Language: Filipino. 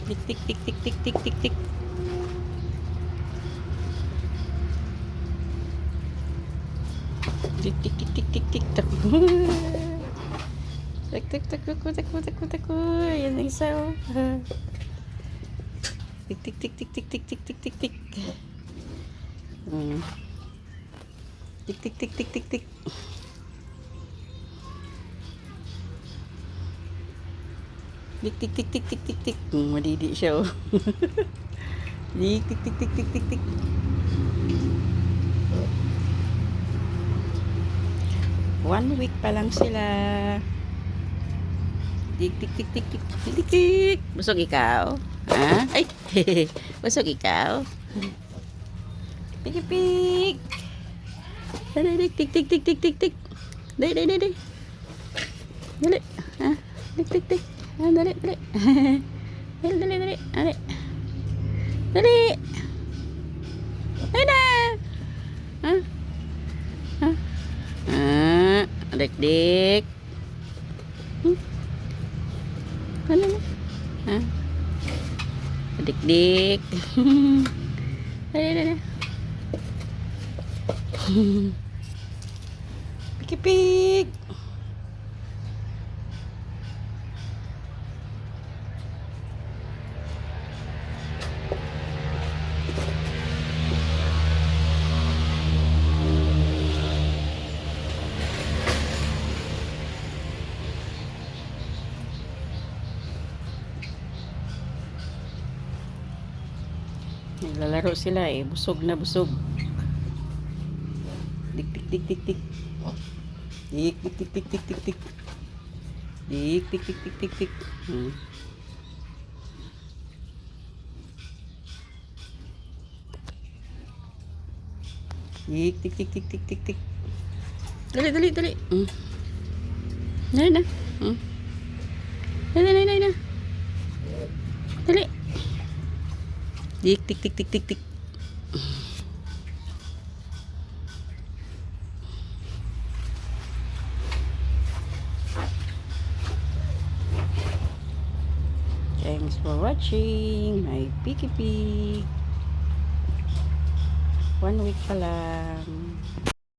Tik tik tik tik tik tik tik tik. Tik tik tik tik tik tik tak. Tak tak tak tak tak tak tak. Yan ang isa oh. Tik tik tik tik tik tik tik tik tik tik. Tik tik tik tik tik tik. Tik tik tik tik tik tik tik. Madidi siya oh. Tik tik tik tik tik tik tik. One week pa lang sila. Tik tik tik tik tik tik tik. Busog ikaw? Ha? Ay, busog ikaw? Piki pik. Dali, tik tik tik tik tik tik. Dali, dali, dali. Dali. Ha? Tik tik tik. Ah, dali, dali. Dali, dali, dali. Dali. Dali. Dali na. Ha? Ha? Ah, dik-dik. Ano na? Ha? Dik-dik. Dali, dali. Piki-pik. Naglalaro sila eh. Busog na busog. Dik tik tik tik tik. Dik tik tik tik tik tik tik. Dik tik tik tik tik tik. Dik tik tik tik tik tik tik. Dali dali dali. Dali na. Dali dali dali na. Dali. Dik tik tik tik tik tik. Thanks for watching my Piki Pig. 1 week pa lang.